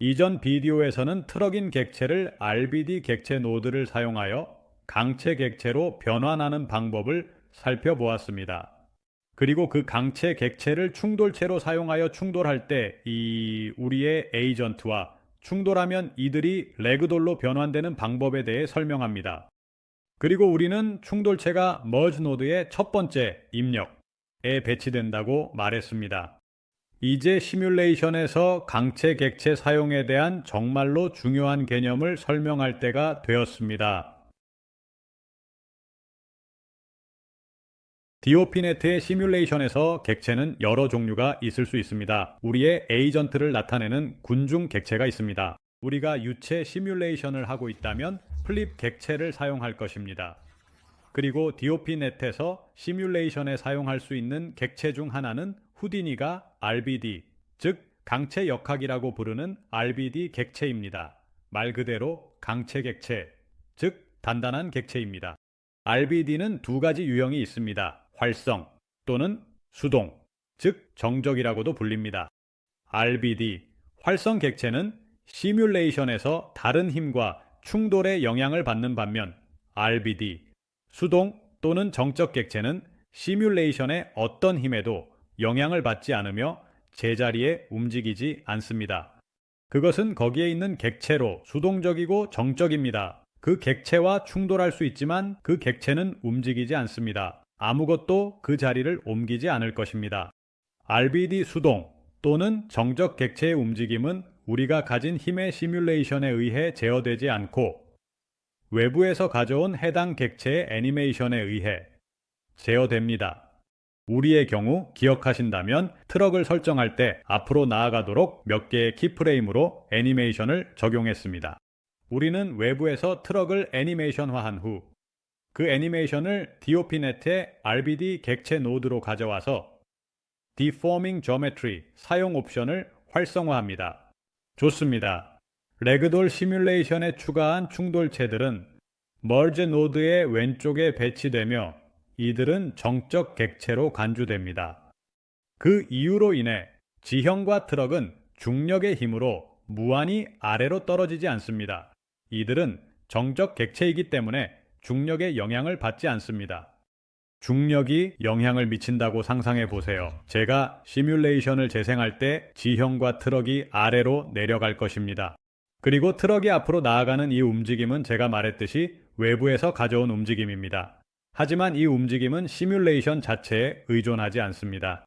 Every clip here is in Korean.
이전 비디오에서는 트럭인 객체를 RBD 객체 노드를 사용하여 강체 객체로 변환하는 방법을 살펴보았습니다. 그리고 그 강체 객체를 충돌체로 사용하여 충돌할 때 우리의 에이전트와 충돌하면 이들이 래그돌로 변환되는 방법에 대해 설명합니다. 그리고 우리는 충돌체가 머지 노드의 첫 번째 입력에 배치된다고 말했습니다. 이제 시뮬레이션에서 강체 객체 사용에 대한 정말로 중요한 개념을 설명할 때가 되었습니다. 디오피네트의 시뮬레이션에서 객체는 여러 종류가 있을 수 있습니다. 우리의 에이전트를 나타내는 군중 객체가 있습니다. 우리가 유체 시뮬레이션을 하고 있다면 플립 객체를 사용할 것입니다. 그리고 디오피넷에서 시뮬레이션에 사용할 수 있는 객체 중 하나는 후디니가 RBD, 즉 강체 역학이라고 부르는 RBD 객체입니다. 말 그대로 강체 객체, 즉 단단한 객체입니다. RBD는 두 가지 유형이 있습니다. 활성 또는 수동, 즉 정적이라고도 불립니다. RBD, 활성 객체는 시뮬레이션에서 다른 힘과 충돌의 영향을 받는 반면 RBD, 수동 또는 정적 객체는 시뮬레이션의 어떤 힘에도 영향을 받지 않으며 제자리에 움직이지 않습니다. 그것은 거기에 있는 객체로 수동적이고 정적입니다. 그 객체와 충돌할 수 있지만 그 객체는 움직이지 않습니다. 아무것도 그 자리를 옮기지 않을 것입니다. RBD 수동 또는 정적 객체의 움직임은 우리가 가진 힘의 시뮬레이션에 의해 제어되지 않고 외부에서 가져온 해당 객체의 애니메이션에 의해 제어됩니다. 우리의 경우 기억하신다면 트럭을 설정할 때 앞으로 나아가도록 몇 개의 키프레임으로 애니메이션을 적용했습니다. 우리는 외부에서 트럭을 애니메이션화한 후 그 애니메이션을 디오피넷의 RBD 객체 노드로 가져와서 Deforming Geometry 사용 옵션을 활성화합니다. 좋습니다. 래그돌 시뮬레이션에 추가한 충돌체들은 머지 노드의 왼쪽에 배치되며 이들은 정적 객체로 간주됩니다. 그 이유로 인해 지형과 트럭은 중력의 힘으로 무한히 아래로 떨어지지 않습니다. 이들은 정적 객체이기 때문에 중력의 영향을 받지 않습니다. 중력이 영향을 미친다고 상상해 보세요. 제가 시뮬레이션을 재생할 때 지형과 트럭이 아래로 내려갈 것입니다. 그리고 트럭이 앞으로 나아가는 이 움직임은 제가 말했듯이 외부에서 가져온 움직임입니다. 하지만 이 움직임은 시뮬레이션 자체에 의존하지 않습니다.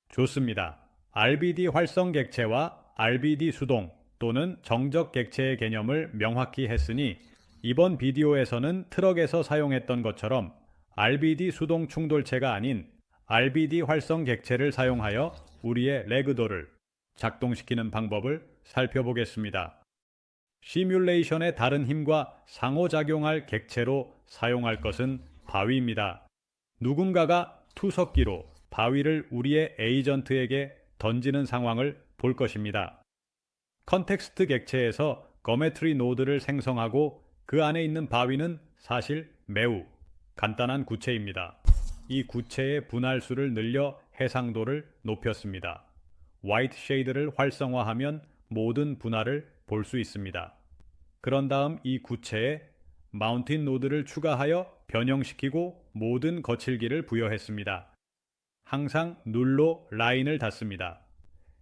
좋습니다. RBD 활성 객체와 RBD 수동 또는 정적 객체의 개념을 명확히 했으니 이번 비디오에서는 트럭에서 사용했던 것처럼 RBD 수동 충돌체가 아닌 RBD 활성 객체를 사용하여 우리의 래그돌을 작동시키는 방법을 살펴보겠습니다. 시뮬레이션의 다른 힘과 상호작용할 객체로 사용할 것은 바위입니다. 누군가가 투석기로 바위를 우리의 에이전트에게 던지는 상황을 볼 것입니다. 컨텍스트 객체에서 거메트리 노드를 생성하고 그 안에 있는 바위는 사실 매우 간단한 구체입니다. 이 구체의 분할수를 늘려 해상도를 높였습니다. 화이트 쉐이드를 활성화하면 모든 분할을 볼 수 있습니다. 그런 다음 이 구체에 마운틴 노드를 추가하여 변형시키고 모든 거칠기를 부여했습니다. 항상 눌로 라인을 닫습니다.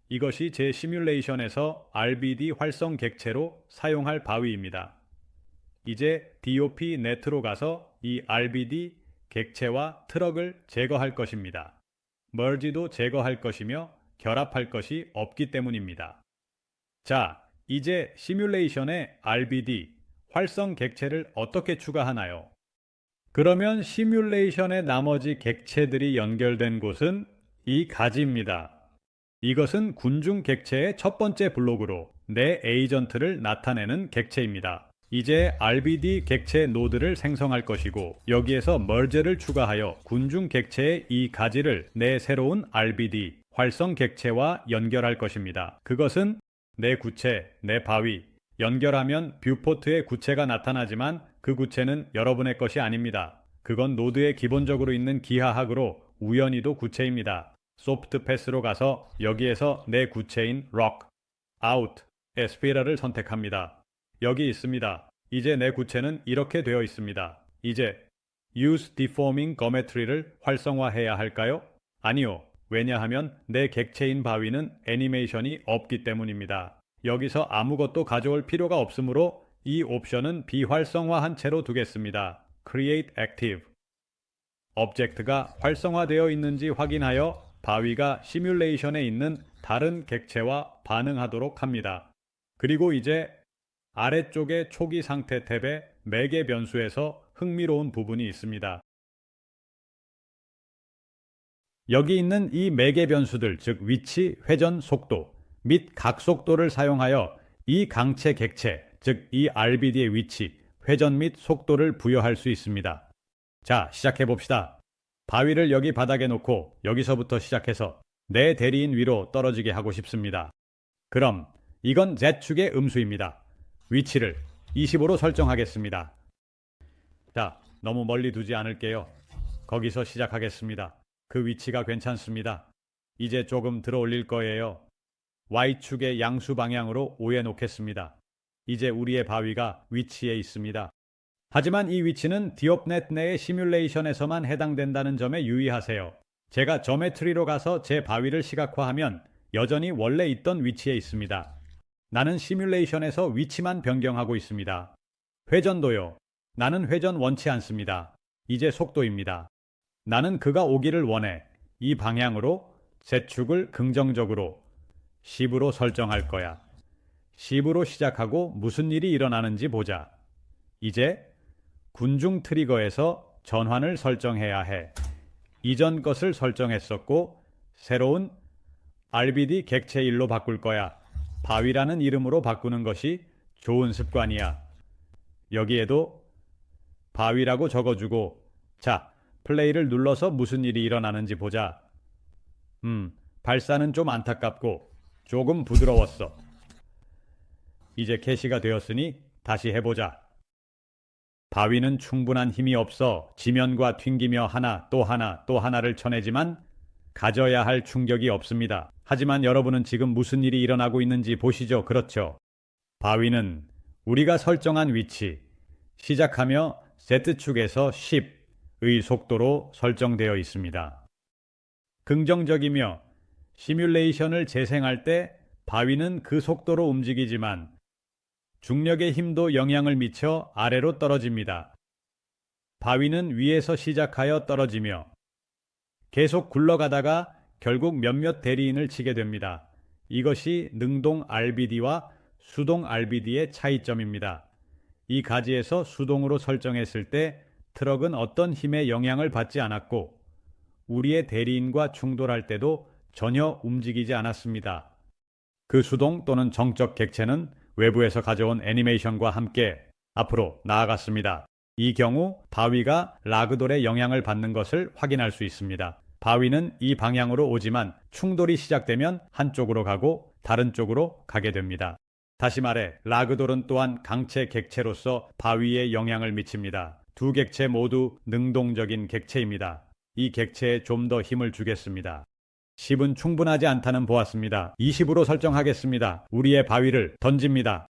이것이 제 시뮬레이션에서 RBD 활성 객체로 사용할 바위입니다. 이제 DOP 네트로 가서 이 RBD 객체와 트럭을 제거할 것입니다. 머지도 제거할 것이며 결합할 것이 없기 때문입니다. 자, 이제 시뮬레이션에 RBD 활성 객체를 어떻게 추가하나요? 그러면 시뮬레이션의 나머지 객체들이 연결된 곳은 이 가지입니다. 이것은 군중 객체의 첫 번째 블록으로 내 에이전트를 나타내는 객체입니다. 이제 RBD 객체 노드를 생성할 것이고 여기에서 merge를 추가하여 군중 객체의 이 가지를 내 새로운 RBD 활성 객체와 연결할 것입니다. 그것은 내 구체, 내 바위, 연결하면 뷰포트의 구체가 나타나지만 그 구체는 여러분의 것이 아닙니다. 그건 노드에 기본적으로 있는 기하학으로 우연히도 구체입니다. 소프트 패스로 가서 여기에서 내 구체인 rock, out의 스피럴을 선택합니다. 여기 있습니다. 이제 내 구체는 이렇게 되어 있습니다. 이제 use deforming geometry를 활성화해야 할까요? 아니요. 왜냐하면 내 객체인 바위는 애니메이션이 없기 때문입니다. 여기서 아무것도 가져올 필요가 없으므로 이 옵션은 비활성화한 채로 두겠습니다. Create Active. 오브젝트가 활성화되어 있는지 확인하여 바위가 시뮬레이션에 있는 다른 객체와 반응하도록 합니다. 그리고 이제 아래쪽의 초기 상태 탭에 매개 변수에서 흥미로운 부분이 있습니다. 여기 있는 이 매개 변수들, 즉 위치, 회전, 속도 및 각속도를 사용하여 이 강체 객체, 즉 이 RBD의 위치, 회전 및 속도를 부여할 수 있습니다. 자, 시작해 봅시다. 바위를 여기 바닥에 놓고 여기서부터 시작해서 내 대리인 위로 떨어지게 하고 싶습니다. 그럼 이건 Z축의 음수입니다. 위치를 25로 설정하겠습니다. 자, 너무 멀리 두지 않을게요. 거기서 시작하겠습니다. 그 위치가 괜찮습니다. 이제 조금 들어 올릴 거예요. Y축의 양수 방향으로 5에 놓겠습니다. 이제 우리의 바위가 위치에 있습니다. 하지만 이 위치는 디옵넷 내의 시뮬레이션에서만 해당된다는 점에 유의하세요. 제가 저메트리로 가서 제 바위를 시각화하면 여전히 원래 있던 위치에 있습니다. 나는 시뮬레이션에서 위치만 변경하고 있습니다. 회전도요. 나는 회전 원치 않습니다. 이제 속도입니다. 나는 그가 오기를 원해. 이 방향으로 Z축을 긍정적으로 10으로 설정할 거야. 10으로 시작하고 무슨 일이 일어나는지 보자. 이제 군중 트리거에서 전환을 설정해야 해. 이전 것을 설정했었고 새로운 RBD 객체 1로 바꿀 거야. 바위라는 이름으로 바꾸는 것이 좋은 습관이야. 여기에도 바위라고 적어주고 자, 플레이를 눌러서 무슨 일이 일어나는지 보자. 발사는 좀 안타깝고 조금 부드러웠어. 이제 개시가 되었으니 다시 해보자. 바위는 충분한 힘이 없어 지면과 튕기며 하나 또 하나 또 하나를 쳐내지만 가져야 할 충격이 없습니다. 하지만 여러분은 지금 무슨 일이 일어나고 있는지 보시죠. 그렇죠. 바위는 우리가 설정한 위치, 시작하며 Z축에서 10의 속도로 설정되어 있습니다. 긍정적이며 시뮬레이션을 재생할 때 바위는 그 속도로 움직이지만 중력의 힘도 영향을 미쳐 아래로 떨어집니다. 바위는 위에서 시작하여 떨어지며 계속 굴러가다가 결국 몇몇 대리인을 치게 됩니다. 이것이 능동 RBD와 수동 RBD의 차이점입니다. 이 가지에서 수동으로 설정했을 때 트럭은 어떤 힘의 영향을 받지 않았고 우리의 대리인과 충돌할 때도 전혀 움직이지 않았습니다. 그 수동 또는 정적 객체는 외부에서 가져온 애니메이션과 함께 앞으로 나아갔습니다. 이 경우 바위가 라그돌의 영향을 받는 것을 확인할 수 있습니다. 바위는 이 방향으로 오지만 충돌이 시작되면 한쪽으로 가고 다른 쪽으로 가게 됩니다. 다시 말해 라그돌은 또한 강체 객체로서 바위에 영향을 미칩니다. 두 객체 모두 능동적인 객체입니다. 이 객체에 좀 더 힘을 주겠습니다. 10은 충분하지 않다는 보았습니다. 20으로 설정하겠습니다. 우리의 바위를 던집니다.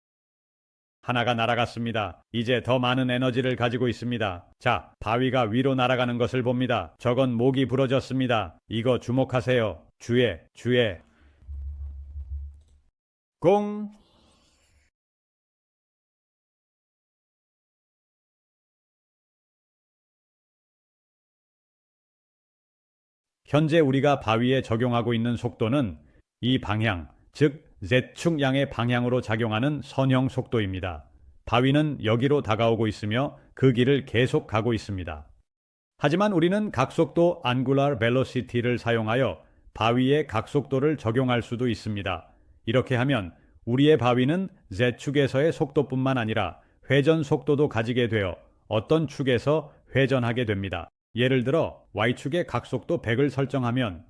하나가 날아갔습니다. 이제 더 많은 에너지를 가지고 있습니다. 자, 바위가 위로 날아가는 것을 봅니다. 저건 목이 부러졌습니다. 이거 주목하세요. 주에. 공! 현재 우리가 바위에 적용하고 있는 속도는 이 방향, 즉 Z축 양의 방향으로 작용하는 선형 속도입니다. 바위는 여기로 다가오고 있으며 그 길을 계속 가고 있습니다. 하지만 우리는 각속도 Angular Velocity를 사용하여 바위의 각속도를 적용할 수도 있습니다. 이렇게 하면 우리의 바위는 Z축에서의 속도뿐만 아니라 회전 속도도 가지게 되어 어떤 축에서 회전하게 됩니다. 예를 들어 Y축의 각속도 100을 설정하면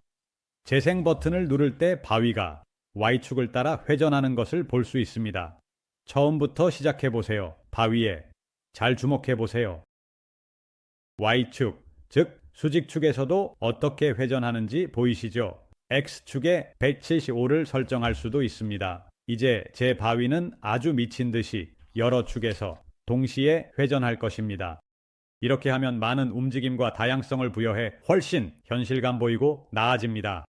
재생 버튼을 누를 때 바위가 Y축을 따라 회전하는 것을 볼 수 있습니다. 처음부터 시작해 보세요. 바위에 잘 주목해 보세요. Y축, 즉 수직축에서도 어떻게 회전하는지 보이시죠? X축에 175를 설정할 수도 있습니다. 이제 제 바위는 아주 미친 듯이 여러 축에서 동시에 회전할 것입니다. 이렇게 하면 많은 움직임과 다양성을 부여해 훨씬 현실감 보이고 나아집니다.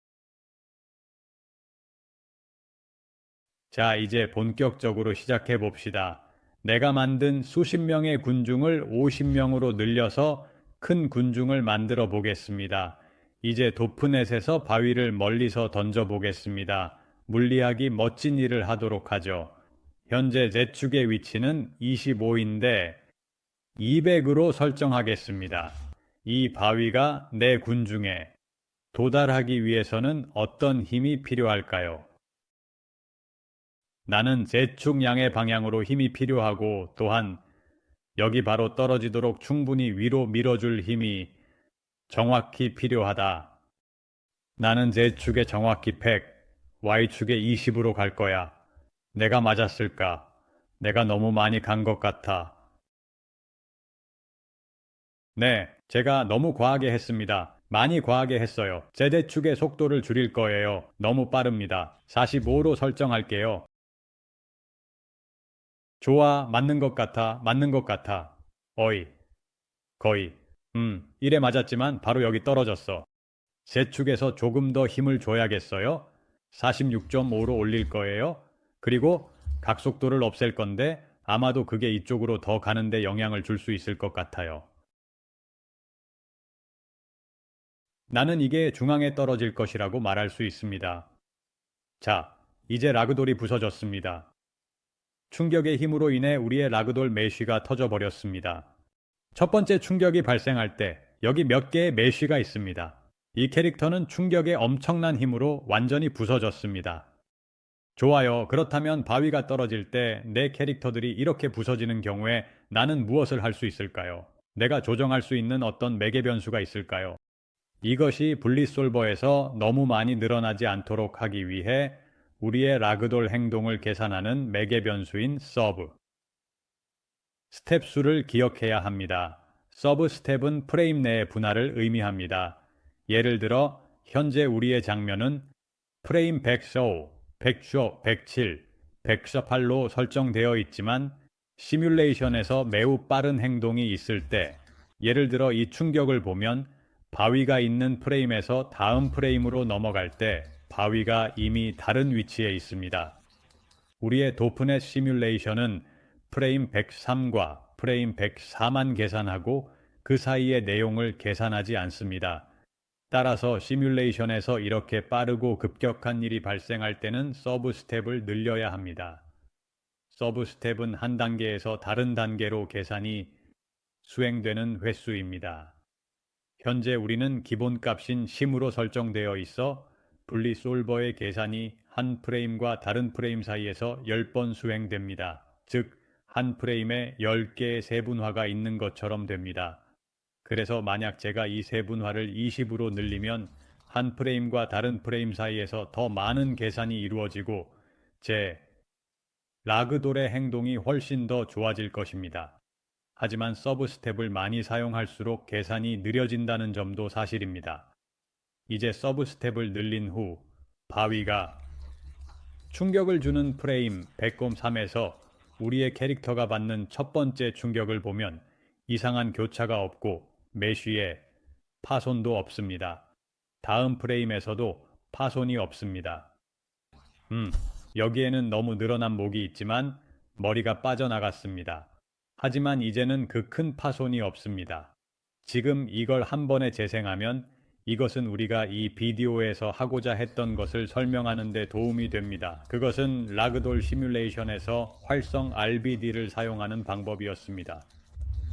자, 이제 본격적으로 시작해 봅시다. 내가 만든 수십 명의 군중을 50명으로 늘려서 큰 군중을 만들어 보겠습니다. 이제 도프넷에서 바위를 멀리서 던져 보겠습니다. 물리학이 멋진 일을 하도록 하죠. 현재 제축의 위치는 25인데 200으로 설정하겠습니다. 이 바위가 내 군중에 도달하기 위해서는 어떤 힘이 필요할까요? 나는 제축양의 방향으로 힘이 필요하고 또한 여기 바로 떨어지도록 충분히 위로 밀어줄 힘이 정확히 필요하다. 나는 Z축에 정확히 100, Y축에 20으로 갈 거야. 내가 맞았을까? 내가 너무 많이 간 것 같아. 네, 제가 너무 과하게 했습니다. 많이 과하게 했어요. 제대축의 속도를 줄일 거예요. 너무 빠릅니다. 45로 설정할게요. 좋아, 맞는 것 같아, 맞는 것 같아. 어이, 거의. 이래 맞았지만 바로 여기 떨어졌어. 제축에서 조금 더 힘을 줘야겠어요. 46.5로 올릴 거예요. 그리고 각속도를 없앨 건데 아마도 그게 이쪽으로 더 가는데 영향을 줄 수 있을 것 같아요. 나는 이게 중앙에 떨어질 것이라고 말할 수 있습니다. 자, 이제 라그돌이 부서졌습니다. 충격의 힘으로 인해 우리의 라그돌 메쉬가 터져버렸습니다. 첫 번째 충격이 발생할 때 여기 몇 개의 메쉬가 있습니다. 이 캐릭터는 충격의 엄청난 힘으로 완전히 부서졌습니다. 좋아요. 그렇다면 바위가 떨어질 때 내 캐릭터들이 이렇게 부서지는 경우에 나는 무엇을 할 수 있을까요? 내가 조정할 수 있는 어떤 매개 변수가 있을까요? 이것이 분리솔버에서 너무 많이 늘어나지 않도록 하기 위해 우리의 라그돌 행동을 계산하는 매개 변수인 서브. 스텝 수를 기억해야 합니다. 서브 스텝은 프레임 내의 분할을 의미합니다. 예를 들어 현재 우리의 장면은 프레임 105, 105, 107, 108로 설정되어 있지만 시뮬레이션에서 매우 빠른 행동이 있을 때 예를 들어 이 충격을 보면 바위가 있는 프레임에서 다음 프레임으로 넘어갈 때 바위가 이미 다른 위치에 있습니다. 우리의 도프넷 시뮬레이션은 프레임 103과 프레임 104만 계산하고 그 사이의 내용을 계산하지 않습니다. 따라서 시뮬레이션에서 이렇게 빠르고 급격한 일이 발생할 때는 서브 스텝을 늘려야 합니다. 서브 스텝은 한 단계에서 다른 단계로 계산이 수행되는 횟수입니다. 현재 우리는 기본값인 10으로 설정되어 있어 분리솔버의 계산이 한 프레임과 다른 프레임 사이에서 10번 수행됩니다. 즉, 한 프레임에 10개의 세분화가 있는 것처럼 됩니다. 그래서 만약 제가 이 세분화를 20으로 늘리면 한 프레임과 다른 프레임 사이에서 더 많은 계산이 이루어지고 제 라그돌의 행동이 훨씬 더 좋아질 것입니다. 하지만 서브 스텝을 많이 사용할수록 계산이 느려진다는 점도 사실입니다. 이제 서브 스텝을 늘린 후 바위가 충격을 주는 프레임 103에서 우리의 캐릭터가 받는 첫 번째 충격을 보면 이상한 교차가 없고 메쉬에 파손도 없습니다. 다음 프레임에서도 파손이 없습니다. 여기에는 너무 늘어난 목이 있지만 머리가 빠져나갔습니다. 하지만 이제는 그 큰 파손이 없습니다. 지금 이걸 한 번에 재생하면 이것은 우리가 이 비디오에서 하고자 했던 것을 설명하는 데 도움이 됩니다. 그것은 라그돌 시뮬레이션에서 활성 RBD를 사용하는 방법이었습니다.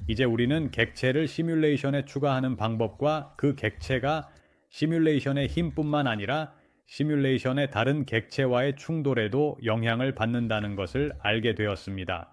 이제 우리는 객체를 시뮬레이션에 추가하는 방법과 그 객체가 시뮬레이션의 힘뿐만 아니라 시뮬레이션의 다른 객체와의 충돌에도 영향을 받는다는 것을 알게 되었습니다.